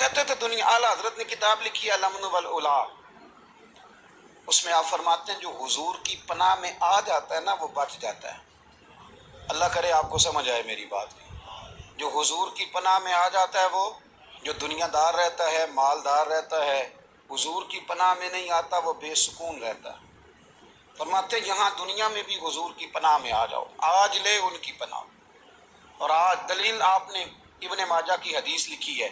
کہتے تھے دنیا، اعلیٰ حضرت نے کتاب لکھی ہے الامن والاولا، اس میں آپ فرماتے ہیں جو حضور کی پناہ میں آ جاتا ہے نا وہ بچ جاتا ہے۔ اللہ کرے آپ کو سمجھ آئے میری بات۔ جو حضور کی پناہ میں آ جاتا ہے وہ، جو دنیا دار رہتا ہے، مالدار رہتا ہے، حضور کی پناہ میں نہیں آتا وہ بے سکون رہتا ہے۔ فرماتے ہیں یہاں دنیا میں بھی حضور کی پناہ میں آ جاؤ، آج لے ان کی پناہ۔ اور آج دلیل آپ نے ابن ماجہ کی حدیث لکھی ہے،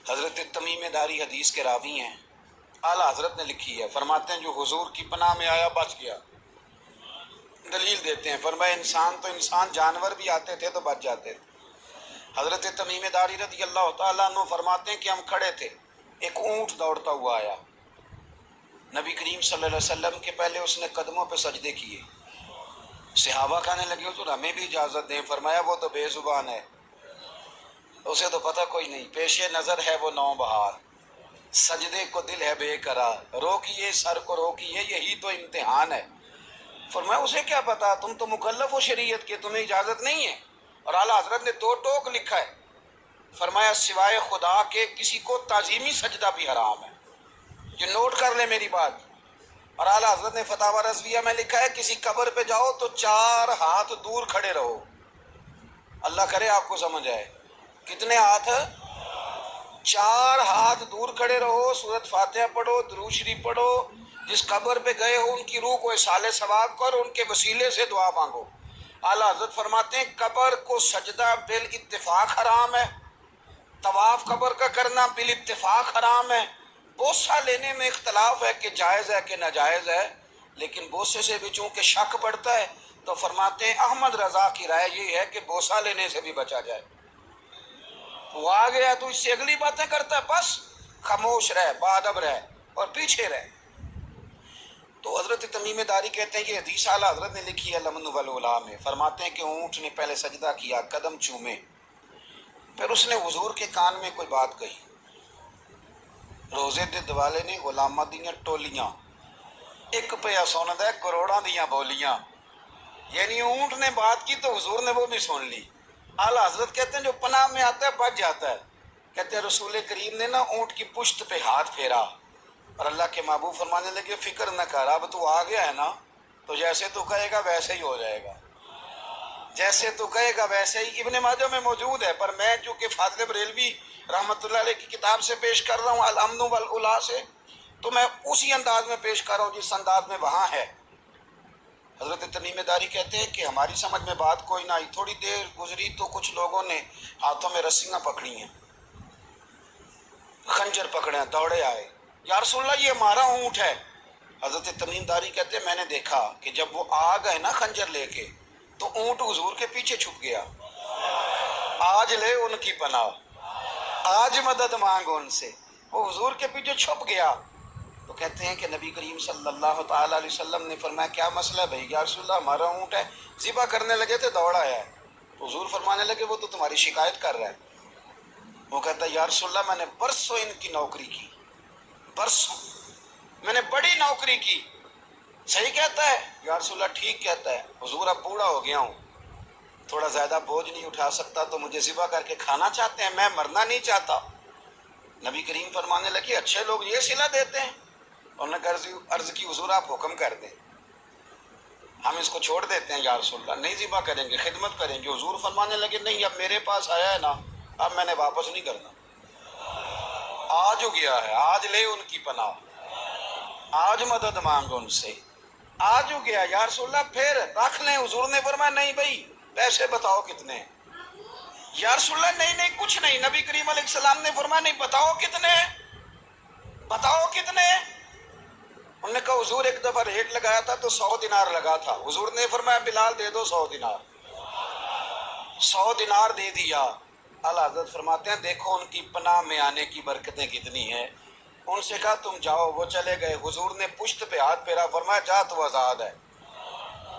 حضرت تمیم داری حدیث کے راوی ہیں، اعلیٰ حضرت نے لکھی ہے، فرماتے ہیں جو حضور کی پناہ میں آیا بچ گیا۔ دلیل دیتے ہیں، فرمایا انسان جانور بھی آتے تھے تو بچ جاتے تھے۔ حضرت تمیم داری رضی اللہ تعالیٰ عنہ فرماتے ہیں کہ ہم کھڑے تھے، ایک اونٹ دوڑتا ہوا آیا، نبی کریم صلی اللہ علیہ وسلم کے پہلے اس نے قدموں پہ سجدے کیے، صحابہ کہنے لگے حضور ہمیں بھی اجازت دیں، فرمایا وہ تو بے زبان ہے، اسے تو پتہ کوئی نہیں، پیش نظر ہے وہ نو بہار، سجدے کو دل ہے بے قرار، روکیے سر کو روکیے یہی تو امتحان ہے۔ فرمایا اسے کیا پتا، تم تو مکلف ہو شریعت کے، تمہیں اجازت نہیں ہے۔ اور اعلیٰ حضرت نے 2 ٹوک لکھا ہے، فرمایا سوائے خدا کے کسی کو تعظیمی سجدہ بھی حرام ہے۔ یہ نوٹ کر لیں میری بات۔ اور اعلیٰ حضرت نے فتاوی رضویہ میں لکھا ہے کسی قبر پہ جاؤ تو 4 ہاتھ دور کھڑے رہو۔ اللہ کرے آپ کو سمجھ آئے، کتنے ہاتھ؟ 4 ہاتھ دور کھڑے رہو، سورۃ فاتحہ پڑھو، درود شریف پڑھو، جس قبر پہ گئے ہو ان کی روح کو اصال ثواب کر، ان کے وسیلے سے دعا مانگو۔ اعلیٰ حضرت فرماتے ہیں قبر کو سجدہ بالاتفاق حرام ہے، طواف قبر کا کرنا بالاتفاق حرام ہے، بوسہ لینے میں اختلاف ہے کہ جائز ہے کہ ناجائز ہے، لیکن بوسے سے بھی چونکہ شک پڑتا ہے تو فرماتے ہیں احمد رضا کی رائے یہ ہے کہ بوسہ لینے سے بھی بچا جائے۔ وہ آ گیا تو اس سے اگلی باتیں کرتا ہے، بس خاموش رہ، باادب رہ اور پیچھے رہ۔ تو حضرت تمیم داری کہتے ہیں یہ حدیث اعلیٰ حضرت نے لکھی ہے الامن والاولا میں، فرماتے ہیں کہ اونٹ نے پہلے سجدہ کیا، قدم چومے، پھر اس نے حضور کے کان میں کوئی بات کہی۔ روزے دے دوالے نے غلامہ دیاں ٹولیاں، ایک پہ سن دے کروڑاں دیاں بولیاں، یعنی اونٹ نے بات کی تو حضور نے وہ بھی سن لی۔ اعلیٰ حضرت کہتے ہیں جو پناہ میں آتا ہے بچ جاتا ہے۔ کہتے ہیں رسول کریم نے نا اونٹ کی پشت پہ ہاتھ پھیرا اور اللہ کے محبوب فرمانے لگے فکر نہ کر، اب تو آ گیا ہے نا تو جیسے تو کہے گا ویسے ہی ہو جائے گا، جیسے تو کہے گا ویسے ہی۔ ابن ماجہ میں موجود ہے، پر میں چونکہ فاضل بریلوی رحمۃ اللہ علیہ کی کتاب سے پیش کر رہا ہوں الامن والاولا سے، تو میں اسی انداز میں پیش کر رہا ہوں جس انداز میں وہاں ہے۔ حضرت تمیم داری کہتے ہیں کہ ہماری سمجھ میں بات کوئی نہ آئی، تھوڑی دیر گزری تو کچھ لوگوں نے ہاتھوں میں رسیاں پکڑی ہیں، خنجر پکڑے ہیں، دوڑے آئے، یا رسول اللہ یہ ہمارا اونٹ ہے۔ حضرت تمیم داری کہتے ہیں میں نے دیکھا کہ جب وہ آ گئے نا خنجر لے کے تو اونٹ حضور کے پیچھے چھپ گیا۔ آج لے ان کی پناہ، آج مدد مانگ ان سے، وہ حضور کے پیچھے چھپ گیا۔ تو کہتے ہیں کہ نبی کریم صلی اللہ تعالیٰ علیہ وسلم نے فرمایا کیا مسئلہ ہے بھائی؟ یا رسول اللہ ہمارا اونٹ ہے، ذبح کرنے لگے تھے دوڑ آیا ہے۔ تو حضور فرمانے لگے وہ تو تمہاری شکایت کر رہا ہے۔ وہ کہتا ہے یا رسول اللہ میں نے برسوں ان کی نوکری کی، برسوں میں نے بڑی نوکری کی، صحیح کہتا ہے؟ یا رسول اللہ ٹھیک کہتا ہے، حضور اب بوڑھا ہو گیا ہوں، تھوڑا زیادہ بوجھ نہیں اٹھا سکتا تو مجھے ذبح کر کے کھانا چاہتے ہیں، میں مرنا نہیں چاہتا۔ نبی کریم فرمانے لگے اچھے لوگ یہ صلہ دیتے ہیں؟ انہوں نے عرض کی حضور آپ حکم کر دیں، ہم اس کو چھوڑ دیتے ہیں یا رسول اللہ، نہیں ذبح کریں گے، خدمت کریں گے۔ حضور فرمانے لگے نہیں اب میرے پاس آیا ہے نا، اب میں نے واپس نہیں کرنا، آج ہو گیا ہے، آج لے ان کی پناہ، آج مدد مانگ ان سے، آج ہو گیا یا رسول اللہ پھر رکھ لیں۔ حضور نے فرمایا نہیں بھائی پیسے بتاؤ کتنے؟ یا رسول اللہ نہیں نہیں کچھ نہیں۔ نبی کریم علیہ السلام نے فرمایا نہیں بتاؤ کتنے، بتاؤ کتنے؟ انہوں نے کہا حضور ایک دفعہ ریٹ لگایا تھا تو 100 دینار لگا تھا، حضور نے فرمایا بلال دے دو 100 دینار، 100 دینار دے دیا۔ اعلیٰ حضرت فرماتے ہیں دیکھو ان کی پناہ میں آنے کی برکتیں کتنی ہیں۔ ان سے کہا تم جاؤ، وہ چلے گئے، حضور نے پشت پہ ہاتھ پھیرا، فرمایا جا تو آزاد ہے۔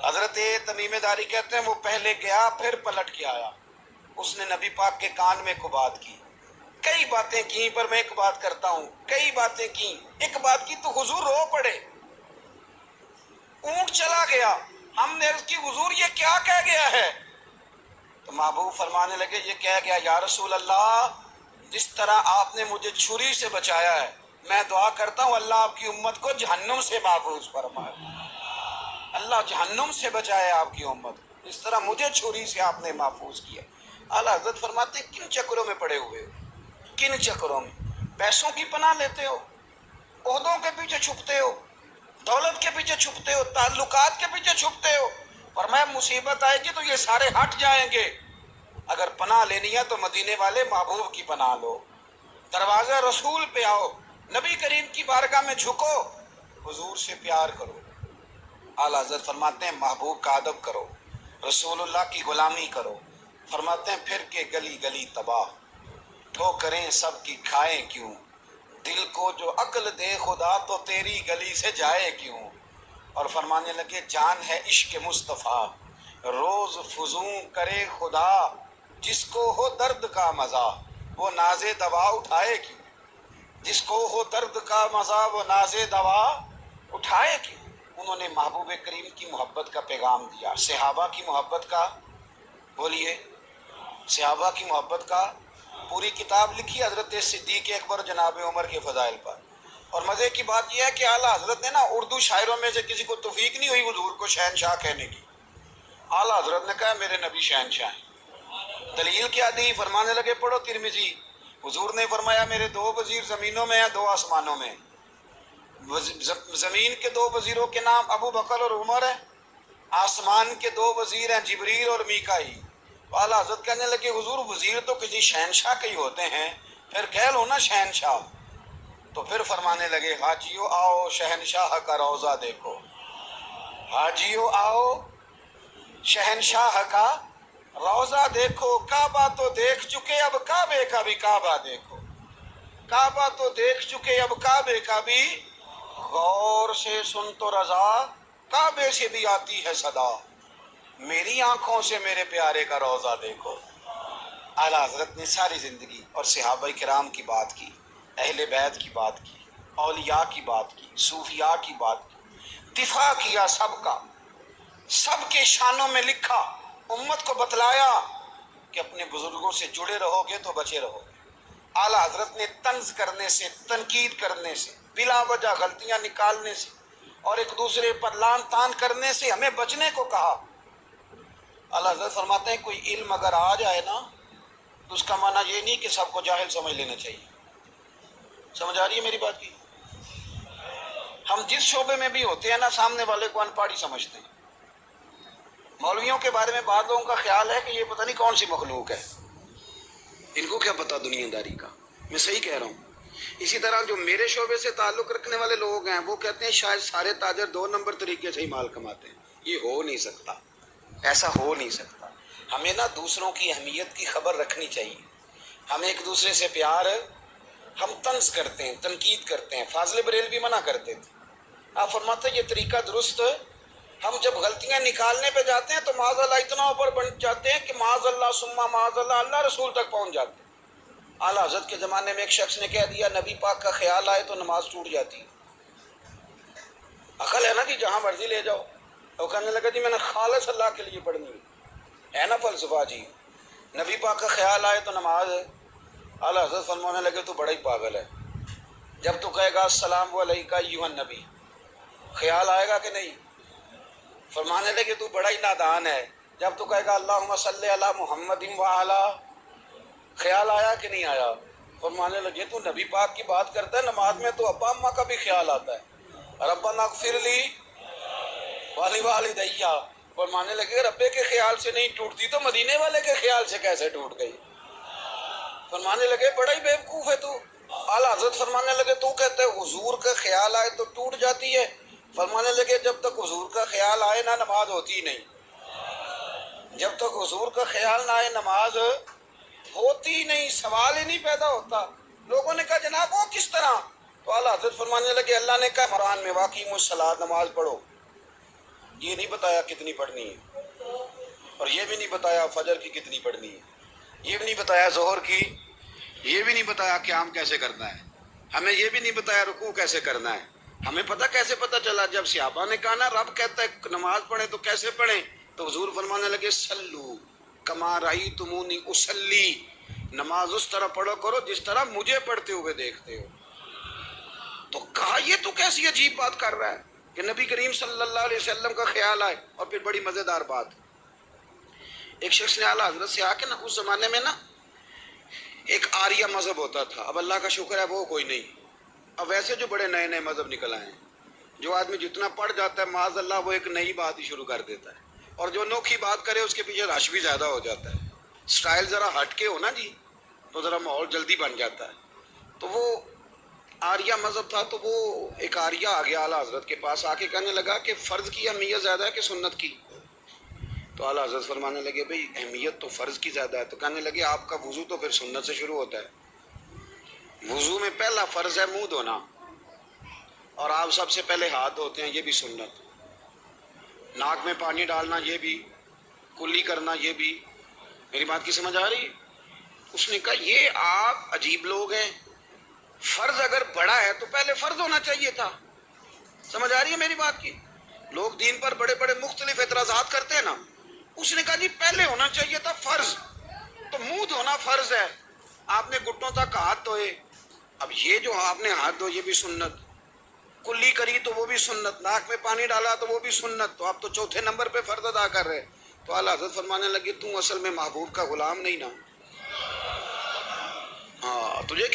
حضرت تمیم داری کہتے ہیں وہ پہلے گیا پھر پلٹ کے آیا، اس نے نبی پاک کے کان میں کو بات کی، کئی باتیں کی، پر میں ایک بات کرتا ہوں، کئی باتیں کی، ایک بات کی تو حضور رو پڑے، اونٹ چلا گیا، ہم نے عرض کی حضور یہ کیا کہہ گیا ہے؟ تو محبوب فرمانے لگے یہ کہہ گیا یا رسول اللہ جس طرح آپ نے مجھے چھری سے بچایا ہے، میں دعا کرتا ہوں اللہ آپ کی امت کو جہنم سے محفوظ فرمائے۔ اللہ جہنم سے بچائے آپ کی امت کو، جس طرح مجھے چھری سے آپ نے محفوظ کیا۔ اعلیٰ حضرت فرماتے ہیں کن چکروں میں پڑے ہوئے ہو، کن چکروں میں؟ پیسوں کی پناہ لیتے ہو، عہدوں کے پیچھے چھپتے ہو، دولت کے پیچھے چھپتے ہو، تعلقات کے پیچھے چھپتے ہو۔ فرمایا مصیبت آئے گی تو یہ سارے ہٹ جائیں گے۔ اگر پناہ لینی ہے تو مدینے والے محبوب کی پناہ لو، دروازہ رسول پہ آؤ، نبی کریم کی بارگاہ میں جھکو، حضور سے پیار کرو۔ اعلیٰ حضرت فرماتے ہیں محبوب کا ادب کرو، رسول اللہ کی غلامی کرو۔ فرماتے ہیں پھر کے گلی گلی تباہ، ٹھوکریں سب کی کھائیں کیوں، دل کو جو عقل دے خدا تو تیری گلی سے جائے کیوں۔ اور فرمانے لگے جان ہے عشق مصطفیٰ، روز فزوں کرے خدا، جس کو ہو درد کا مزہ وہ ناز دوا اٹھائے کیوں، جس کو ہو درد کا مزہ وہ ناز دوا اٹھائے کیوں۔ انہوں نے محبوب کریم کی محبت کا پیغام دیا، صحابہ کی محبت کا، بولیے، صحابہ کی محبت کا پوری کتاب لکھی حضرت صدیق اکبر جناب عمر کے فضائل پر۔ اور مزے کی بات یہ ہے کہ اعلیٰ حضرت نے نا اردو شاعروں میں سے کسی کو توفیق نہیں ہوئی حضور کو شہنشاہ کہنے کی۔ اعلیٰ حضرت نے کہا میرے نبی شہنشاہ ہیں۔ دلیل کیا دی؟ فرمانے لگے پڑھو ترمذی، حضور نے فرمایا میرے دو وزیر زمینوں میں ہیں، دو آسمانوں میں۔ زمین کے دو وزیروں کے نام ابو بکر اور عمر ہے، آسمان کے دو وزیر ہیں جبریل اور میکائیل۔ اعلیٰ حضرت کہنے لگے حضور وزیر تو کسی شہنشاہ کے ہی ہوتے ہیں، پھر کہہ لو نا شہنشاہ۔ تو پھر فرمانے لگے حاجیو آؤ شہنشاہ کا روضہ دیکھو، حاجیو آؤ شہنشاہ کا روضہ دیکھو، کعبہ تو دیکھ چکے اب کعبے کا بھی کعبہ دیکھو، کعبہ تو دیکھ چکے اب کعبے کا بھی، غور سے سن تو رضا کعبے سے بھی آتی ہے صدا، میری آنکھوں سے میرے پیارے کا روضہ دیکھو۔ اعلیٰ حضرت نے ساری زندگی اور صحابہ کرام کی بات کی، اہل بیت کی بات کی، اولیاء کی بات کی، صوفیاء کی بات کی، دفاع کیا سب کا، سب کے شانوں میں لکھا، امت کو بتلایا کہ اپنے بزرگوں سے جڑے رہو گے تو بچے رہو گے۔ اعلیٰ حضرت نے طنز کرنے سے، تنقید کرنے سے، بلا وجہ غلطیاں نکالنے سے اور ایک دوسرے پر لان تان کرنے سے ہمیں بچنے کو کہا۔ اعلیٰ حضرت فرماتے ہیں کوئی علم اگر آ جائے نا تو اس کا معنی یہ نہیں کہ سب کو جاہل سمجھ لینا چاہیے۔ سمجھ آ رہی ہے میری بات کی؟ ہم جس شعبے میں بھی ہوتے ہیں نا سامنے والے کو ان پڑھ ہی سمجھتے ہیں۔ مولویوں کے بارے میں بعض لوگوں کا خیال ہے کہ یہ پتہ نہیں کون سی مخلوق ہے، ان کو کیا پتہ دنیا داری کا۔ میں صحیح کہہ رہا ہوں۔ اسی طرح جو میرے شعبے سے تعلق رکھنے والے لوگ ہیں وہ کہتے ہیں شاید سارے تاجر 2 نمبر طریقے سے ہی مال کماتے ہیں۔ یہ ہو نہیں سکتا، ایسا ہو نہیں سکتا۔ ہمیں نا دوسروں کی اہمیت کی خبر رکھنی چاہیے، ہمیں ایک دوسرے سے پیار، ہم طنز کرتے ہیں، تنقید کرتے ہیں۔ فاضل بریلوی منع کرتے تھے، آپ فرماتے ہیں یہ طریقہ درست، ہم جب غلطیاں نکالنے پہ جاتے ہیں تو معاذ اللہ اتنا اوپر بن جاتے ہیں کہ معاذ اللہ ثم معاذ اللہ اللہ رسول تک پہنچ جاتے ہیں۔ اعلیٰ حضرت کے زمانے میں ایک شخص نے کہہ دیا نبی پاک کا خیال آئے تو نماز ٹوٹ جاتی ہے۔ عقل ہے نا کہ جہاں مرضی لے جاؤ۔ وہ کہنے لگا جی میں نے خالص اللہ کے لیے پڑھنی ہے نا فلسفہ جی، نبی پاک کا خیال آئے تو نماز ہے۔ اعلیٰ حضرت فرمانے لگے تو بڑا ہی پاگل ہے، جب تو کہے گا السلام علیکہ ایھا النبی، خیال آئے گا کہ نہیں؟ فرمانے لگے تو بڑا ہی نادان ہے، جب تو کہے گا اللہم صلی علی محمد وعلی، خیال آیا کہ نہیں آیا؟ فرمانے لگے تو نبی پاک کی بات کرتا ہے، نماز میں تو ابا اماں کا بھی خیال آتا ہے، ربنا اغفر لی ولوالدیّ۔ فرمانے لگے ربے کے خیال سے نہیں ٹوٹتی تو مدینے والے کے خیال سے کیسے ٹوٹ گئی؟ فرمانے لگے بڑا ہی بیوقوف ہے تو۔ اعلیٰ حضرت فرمانے لگے تو کہتے ہیں حضور کا خیال آئے تو ٹوٹ جاتی ہے۔ فرمانے لگے جب تک حضور کا خیال آئے نہ نماز ہوتی نہیں، جب تک حضور کا خیال نہ آئے نماز ہوتی نہیں، سوال ہی نہیں پیدا ہوتا۔ لوگوں نے کہا جناب وہ کس طرح؟ تو اعلیٰ حضرت فرمانے لگے اللہ نے کہا قرآن میں واقعی الصلاۃ، نماز پڑھو، یہ نہیں بتایا کتنی پڑھنی ہے، اور یہ بھی نہیں بتایا فجر کی کتنی پڑھنی ہے، یہ بھی نہیں بتایا ظہر کی، یہ بھی نہیں بتایا قیام کیسے کرنا ہے، ہمیں یہ بھی نہیں بتایا رکوع کیسے کرنا ہے۔ ہمیں پتہ کیسے پتہ چلا؟ جب صحابہ نے کہا نا رب کہتا ہے نماز پڑھیں تو کیسے پڑھیں، تو حضور فرمانے لگے سلو کما رأیتمونی اصلی، نماز اس طرح پڑھو کرو جس طرح مجھے پڑھتے ہوئے دیکھتے ہو. تو کہا یہ تو کیسی عجیب بات کر رہا ہے کہ نبی کریم صلی اللہ علیہ وسلم کا خیال آئے. اور پھر بڑی مزیدار بات، ایک شخص نے اعلیٰ حضرت سے آ کے نا، اس زمانے میں نا ایک آریہ مذہب ہوتا تھا، اب اللہ کا شکر ہے وہ کوئی نہیں. اب ویسے جو بڑے نئے نئے مذہب نکل آئے ہیں، جو آدمی جتنا پڑھ جاتا ہے معاذ اللہ وہ ایک نئی بات ہی شروع کر دیتا ہے، اور جو انوکھی بات کرے اس کے پیچھے رش بھی زیادہ ہو جاتا ہے. سٹائل ذرا ہٹ کے ہو نا جی تو ذرا ماحول جلدی بن جاتا ہے. تو وہ آریہ مذہب تھا، تو وہ ایک آریہ آ گیا اعلیٰ حضرت کے پاس، آ کے کہنے لگا کہ فرض کی اہمیت زیادہ ہے کہ سنت کی؟ تو اعلیٰ حضرت فرمانے لگے بھئی اہمیت تو فرض کی زیادہ ہے. تو کہنے لگے آپ کا وضو تو پھر سنت سے شروع ہوتا ہے. وضو میں پہلا فرض ہے منہ دھونا، اور آپ سب سے پہلے ہاتھ دھوتے ہیں، یہ بھی سنت. ناک میں پانی ڈالنا یہ بھی، کلی کرنا یہ بھی. میری بات کی سمجھ آ رہی؟ اس نے کہا یہ آپ عجیب لوگ ہیں، فرض اگر بڑا ہے تو پہلے فرض ہونا چاہیے تھا. سمجھ آ رہی ہے میری بات کی؟ لوگ دین پر بڑے بڑے مختلف اعتراضات کرتے ہیں نا. اس نے کہا جی پہلے ہونا چاہیے تھا فرض. تو منہ دھونا فرض ہے، آپ نے گھٹنوں تک ہاتھ دھوئے، اب یہ جو آپ نے ہاتھ دھو یہ بھی سنت، کلی کری تو وہ بھی سنت، ناک میں پانی ڈالا تو وہ بھی سنت. تو آپ تو چوتھے نمبر پہ فرض ادا کر رہے. تو اعلیٰ حضرت فرمانے لگے تو اصل میں محبوب کا غلام نہیں نا. ہاں تجھے